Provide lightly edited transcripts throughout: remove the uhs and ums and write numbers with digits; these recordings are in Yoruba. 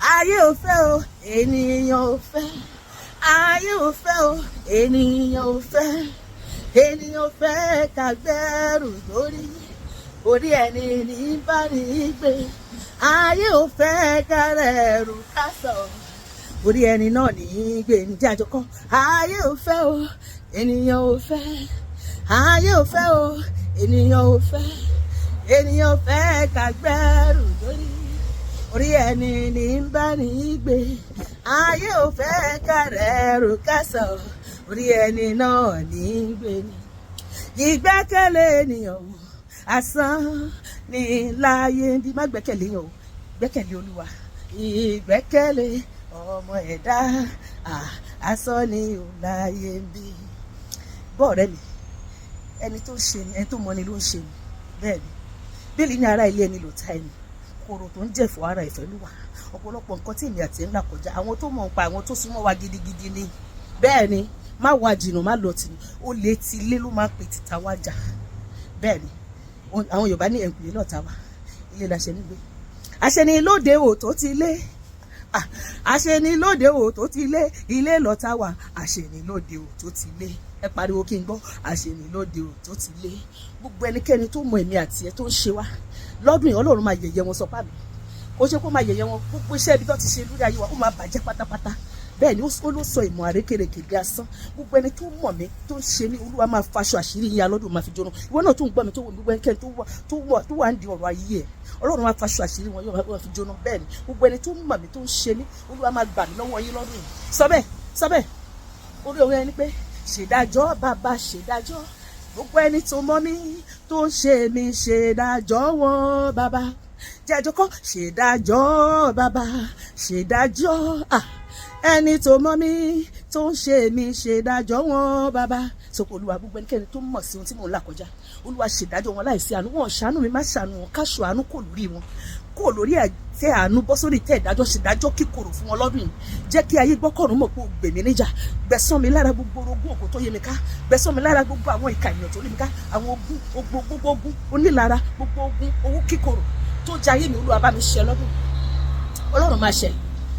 ayé ò fẹ́ o ènìyàn ò fẹ́, ayé ò fẹ́ o ènìyàn ò fẹ́, ènìyàn ò fẹ́ ká gbẹ́rù lórí, orí ẹni ní bá ní gbé, ayé ò fẹ́ ká rẹ̀rù ká sọ̀, orí ẹni náà ní gbé ní jájọ kan, ayé ò fẹ́ o ènìyàn ò fẹ́, ayé ò fẹ́ o ènìyàn ò fẹ́, ènìyàn ò fẹ́ ká gbẹ́rù lórí, orí ẹni ní bá ní gbé, ayé ò fẹ́ ká rẹ̀rù ká sọ̀, orí ẹni náà ní gbé ní. Ìgbẹ́kẹ̀lé ènìyàn asán ní láyé bí, má gbẹ́kẹ̀lé yàn o, gbẹ́kẹ̀lé Olúwa. Ìgbẹ́kẹ̀lé ọmọ ẹ̀dá asán ní láyé bí. Bọ́ ọ̀rẹ́ mi, ẹni tó ń ṣe ni, ẹni tó mọ ni ló ń ṣe ni, bẹ́ẹ̀ ni bíìlì ní ara ilé ẹni ló ta ẹni, kòrò tó ń jẹ̀fọ́ ara ìfẹ́ ló wà. Ọ̀pọ̀lọpọ̀ nǹkan tí èmi àti ẹ̀ ń là kọjá, àwọn tó mọ̀ ń pa àwọn tó súnmọ́ wa gidigidi ni, bẹ́ẹ̀ ni má wá jìnnà má lọ tì ní, ó lè ti ilé ló máa ń pè títa wájà, bẹ́ẹ̀ ni àwọn Yorùbá ní ẹ̀ǹkùlé lọ́ta wa, ilé la ṣe nígbé, àṣẹ ni lóde ò tó ti lé, àṣẹ ni lóde ò tó ti lé, ilé lọ́ta wa, àṣẹ ni lóde ò tó ti lé, ẹ pariwo kí n gbọ́, àṣẹ ni lóde ò tó ti lé. Gbogbo ẹnikẹ́ni tó mọ èmi àti ẹ tó ń ṣe wá lọ́dún yìí, Ọlọ́run máa yẹ̀yẹ́ wọn, sọ fáàmì kó ṣe kó máa yẹ̀yẹ́ wọn, gbogbo iṣẹ́ ibi tó ti ṣe lórí ayé wa ó máa bàjẹ́ pátápátá. Bẹ́ẹ̀ ni ó ló sọ ìmọ̀ àrékèrèkè bí asán. Gbogbo ẹni tó mọ̀ mí tó ń ṣe mí, Olúwa máa faṣọ àṣírí yín alọ́dún máa fi jóná. Ìwọ náà tó ń gbọ́ mi tó wọ gbogbo ẹnikẹ́ni tó wà ń di ọ̀rọ̀ ayé ẹ̀, Ọlọ́run máa faṣọ àṣírí wọn yóò máa fi jóná. Bẹ́ẹ̀ ni gbogbo ẹni tó mọ̀ mí tó ń ṣe mí, Olúwa máa gbà mí lọ́wọ́ yín lọ́dún yìí. Sọ bẹ́ẹ̀ orí òun ẹni pé ṣèdájọ́ bàbá ṣèdájọ́, gbogbo ẹni tó mọ̀ mí tó ń ṣe mí, ṣèdájọ́ wọn bàbá, jẹ́jọ́ kọ́ ṣèdájọ́ bàbá ṣèdájọ́, ẹni tó mọ̀ mí tó ń ṣe mí, ṣèdájọ́ wọn bàbá. Sọpọ̀ Olúwa, gbogbo ẹnikẹ́ni tó mọ̀ sí ohun tí mò ń là kọjá, Olúwa ṣèdájọ́ wọn láìsí àánú, wọn ṣàánú mi má ṣàánú wọn, káṣọ àánú kò lórí wọn, kò lórí àtẹ àánú bọ́ sórí tẹ́ ìdájọ́, ṣèdájọ́ kíkorò fún wọn lọ́dún yìí. Jẹ́ kí ayé gbọ́kànrún mọ̀ pé o gbè mí níjà, gbẹ̀san mi lára gbogbo orogún ògo tó yé mi ká, gbẹ̀san mi lára gbogbo àwọn ìkà ènìyàn tó lé mi ká, àwọn gbogbo ogun onílara, gbogbo ogun owó kíkorò tó jẹ ayé mi, Olúwa bá mi ṣe lọ́dún. Ọlọ́run máa ṣe.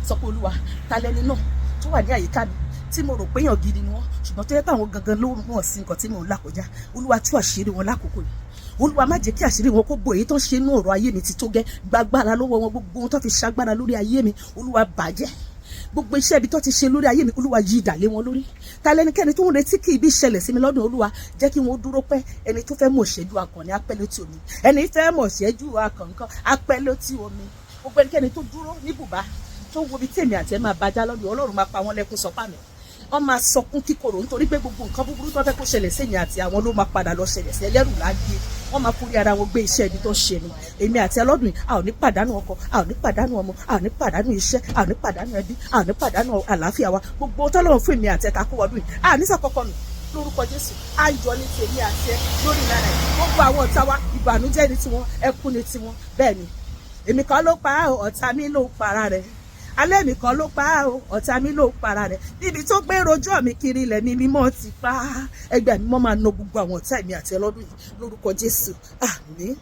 Sọ pé Olúwa, ta lẹni náà tó wà ní àyíká mi tí mo rò pé èèyàn gidi ni wọ́n, ṣùgbọ́n tó yẹ pé àwọn gangan ló mọ̀ sí nǹkan tí mò ń là kọjá. Olúwa tú àṣírí wọn lákòókò yìí. Olúwa má jẹ́ kí àṣírí wọn kó bò, èyí tó ń ṣe inú ọ̀rọ̀ ayé mi ti tó gẹ́, gbàgbára lọ́wọ́ wọn, gbogbo ohun tó fi ṣagbára lórí ayé mi, Olúwa bàjẹ́. Gbogbo iṣẹ́ ibi tó ti ṣe lórí ayé mi, Olúwa yí ìdà lé wọn lórí. Ta lẹ́nikẹ́ni tó ń retí kí ibi ṣẹlẹ̀ sí mi lọ́dún, Olúwa jẹ́ kí wọ́n dúró pẹ́. Ẹni tó fẹ́ mọ̀ ṣẹ́jú akàn ní apẹ́ létí omi, ẹni fẹ́ mọ̀ ṣẹ́jú akàn kan apẹ́ létí omi. Gbogbo ẹnikẹ́ni tó dúró ní bùbá tó wo ibi tèmi àti ẹ máa bàjá lọ́dún, Ọlọ́run máa pa wọ́n lẹ́kún sọpá mi. Wọ́n máa sọkún kíkorò nítorí pé gbogbo nǹkan búburú tó fẹ́ kó ṣẹlẹ̀ sẹ́yìn àti àwọn ló máa padà lọ ṣẹlẹ̀ sí ẹlẹ́rù lágbé. Wọ́n máa forí ara wọn gbé iṣẹ́ ibi tó ṣe ni. Èmi àti ẹlọ́dún yìí, a ò ní pàdánù ọkọ, a ò ní pàdánù ọmọ, a ò ní pàdánù iṣẹ́, a ò ní pàdánù ẹbí, a ò ní pàdánù àlàáfíà wa. Gbogbo tọ́lọ́run fún èmi àti ẹ̀ka kó wọdún yìí, a ní sàkọ́kọ́ nù lórúkọ Jésù. Ayọ̀ ní tèmi àti ẹ lórí ìlànà yìí. Gbogbo àwọn ọ̀tá wa, ìbànújẹ́ ní tiwọn, ẹkún ní tiwọn. Bẹ́ẹ̀ ni èmi kan ló pa ọ̀tá mi ló para rẹ̀, alẹ́ mi kan ló pa ọ̀tá mi ló para rẹ̀, níbi tó gbé rojọ́ mi kiri ilẹ̀ mi mímọ́ ti pa. Ẹgbẹ́ mi mọ́ máa na gbogbo àwọn ọ̀tá mi àti ẹlọ́dún yìí lórúkọ Jésù. Àmín.